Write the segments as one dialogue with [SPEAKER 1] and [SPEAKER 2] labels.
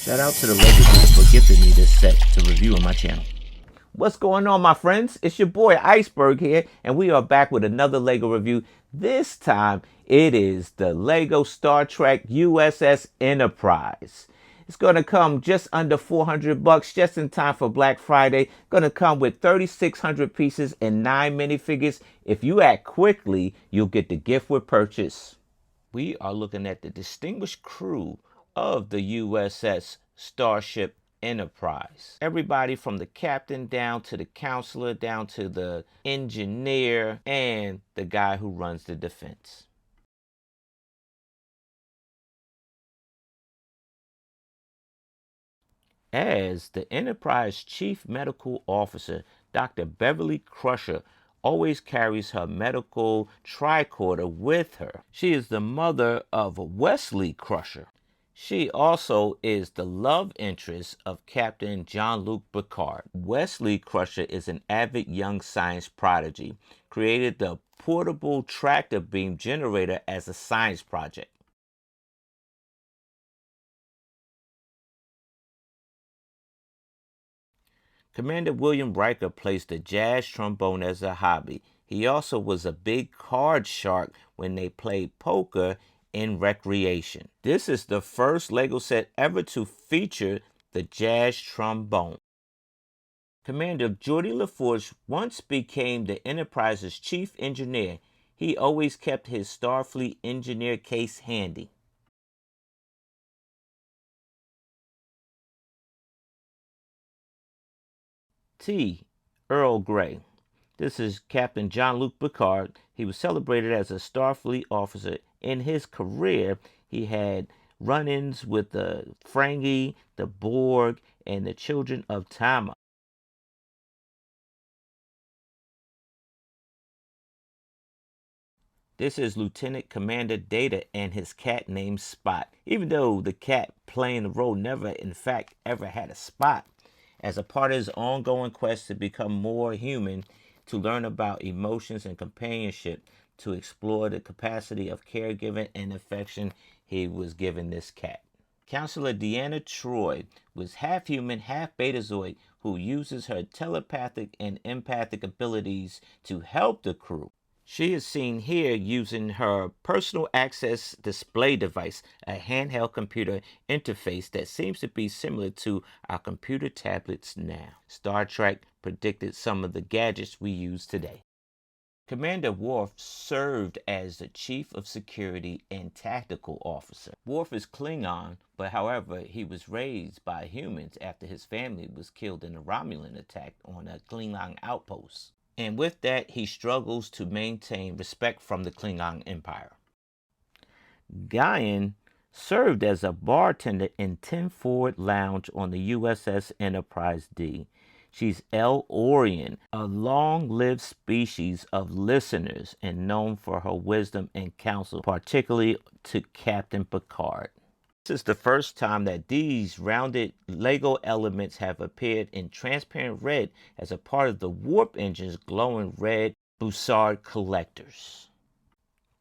[SPEAKER 1] Shout out to the LEGO Group for gifting me this set to review on my channel. What's going on, my friends? It's your boy Iceberg here, and we are back with another LEGO review. This time, it is the LEGO Star Trek USS Enterprise. It's going to come just under 400 bucks, just in time for Black Friday. Going to come with 3,600 pieces and 9 minifigures. If you act quickly, you'll get the gift with purchase. We are looking at the distinguished crew of the USS Starship Enterprise. Everybody from the captain down to the counselor, down to the engineer, and the guy who runs the defense. As the Enterprise Chief Medical Officer, Dr. Beverly Crusher always carries her medical tricorder with her. She is the mother of Wesley Crusher. She also is the love interest of Captain Jean-Luc Picard. Wesley Crusher is an avid young science prodigy, created the portable tractor beam generator as a science project. Commander William Riker plays the jazz trombone as a hobby. He also was a big card shark when they played poker in recreation. This is the first LEGO set ever to feature the jazz trombone. Commander Geordi LaForge once became the Enterprise's chief engineer. He always kept his Starfleet engineer case handy. Tea, Earl Grey. This is Captain Jean-Luc Picard. He was celebrated as a Starfleet officer. In his career, he had run-ins with the Ferengi, the Borg, and the Children of Tama. This is Lieutenant Commander Data and his cat named Spot. Even though the cat playing the role never, in fact, ever had a spot, as a part of his ongoing quest to become more human, to learn about emotions and companionship, to explore the capacity of caregiving and affection, he was given this cat. Counselor Deanna Troy was half human, half betazoid, who uses her telepathic and empathic abilities to help the crew. She is seen here using her personal access display device, a handheld computer interface that seems to be similar to our computer tablets now. Star Trek predicted some of the gadgets we use today. Commander Worf served as the Chief of Security and Tactical Officer. Worf is Klingon, but however, he was raised by humans after his family was killed in a Romulan attack on a Klingon outpost. And with that, he struggles to maintain respect from the Klingon Empire. Guyan served as a bartender in 10 Forward Lounge on the USS Enterprise D. She's El Orion, a long-lived species of listeners and known for her wisdom and counsel, particularly to Captain Picard. This is the first time that these rounded LEGO elements have appeared in transparent red as a part of the warp engine's glowing red Bussard collectors.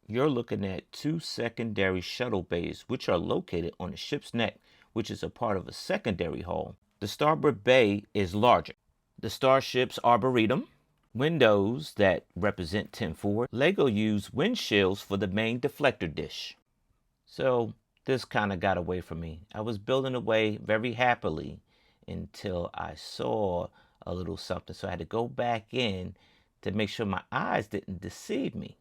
[SPEAKER 1] You're looking at 2 secondary shuttle bays, which are located on the ship's neck, which is a part of a secondary hull. The starboard bay is larger. The starship's arboretum, windows that represent 10 forward. LEGO used windshields for the main deflector dish. So this kind of got away from me. I was building away very happily until I saw a little something. So I had to go back in to make sure my eyes didn't deceive me.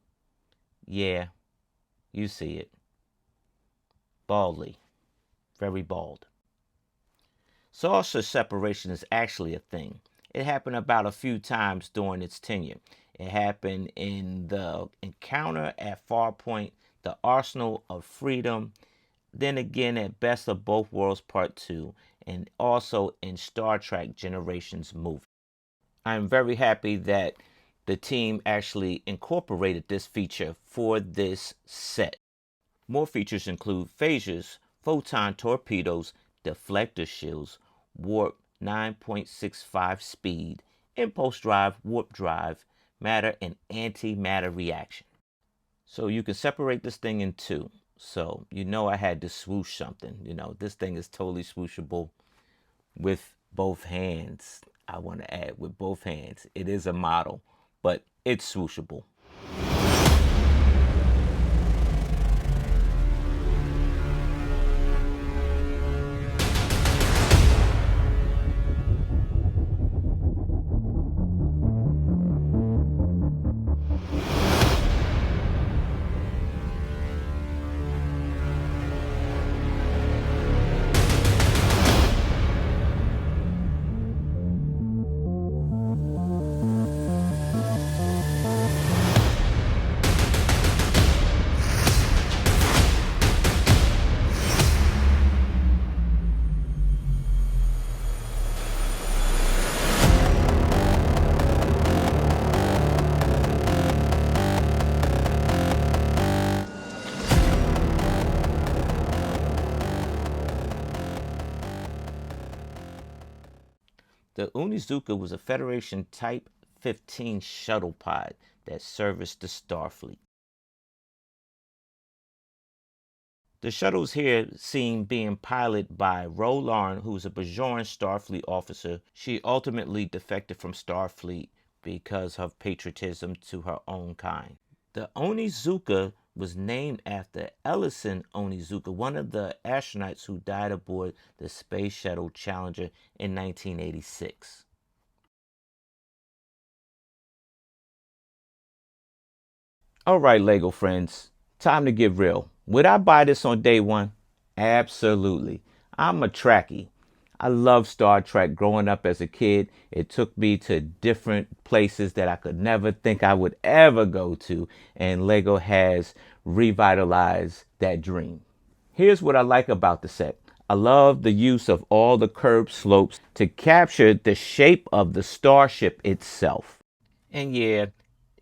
[SPEAKER 1] Yeah, you see it. Baldly. Very bald. Saucer separation is actually a thing. It happened about a few times during its tenure. It happened in the encounter at Farpoint, the Arsenal of Freedom, then again at Best of Both Worlds Part 2, and also in Star Trek Generations movie. I'm very happy that the team actually incorporated this feature for this set. More features include phasers, photon torpedoes, deflector shields, warp 9.65 speed, impulse drive, warp drive, matter, and antimatter reaction. So you can separate this thing in two. So, you know, I had to swoosh something. You know, this thing is totally swooshable with both hands. I want to add with both hands. It is a model, but it's swooshable. The Unizuka was a Federation Type 15 Shuttlepod that serviced the Starfleet. The shuttles here seen being piloted by Ro Lauren, who was a Bajoran Starfleet officer. She ultimately defected from Starfleet because of patriotism to her own kind. The Onizuka was named after Ellison Onizuka, one of the astronauts who died aboard the Space Shuttle Challenger in 1986. All right, Lego friends, time to get real. Would I buy this on day one? Absolutely. I'm a Trekkie. I love Star Trek. Growing up as a kid, it took me to different places that I could never think I would ever go to, and Lego has revitalized that dream. Here's what I like about the set. I love the use of all the curved slopes to capture the shape of the starship itself. And yeah,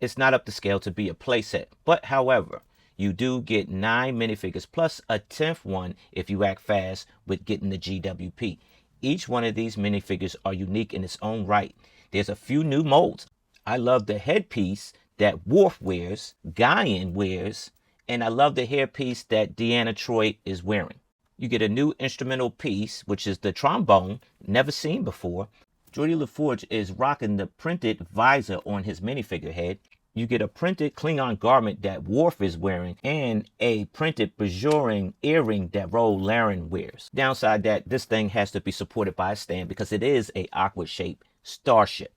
[SPEAKER 1] it's not up to scale to be a playset. But however, you do get 9 minifigures plus a 10th one if you act fast with getting the GWP. Each one of these minifigures are unique in its own right. There's a few new molds. I love the headpiece that Worf wears, Guyan wears, and I love the hairpiece that Deanna Troi is wearing. You get a new instrumental piece, which is the trombone, never seen before. Geordi LaForge is rocking the printed visor on his minifigure head. You get a printed Klingon garment that Worf is wearing and a printed Bajoran earring that Ro Lauren wears. Downside that this thing has to be supported by a stand because it is a awkward shaped starship.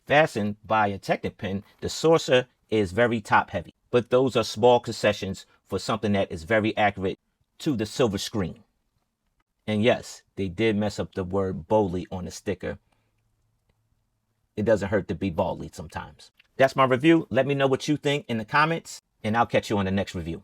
[SPEAKER 1] Fastened by a Technic pin, the saucer is very top heavy. But those are small concessions for something that is very accurate to the silver screen. And yes, they did mess up the word Bowley on the sticker. It doesn't hurt to be bally sometimes. That's my review. Let me know what you think in the comments, and I'll catch you on the next review.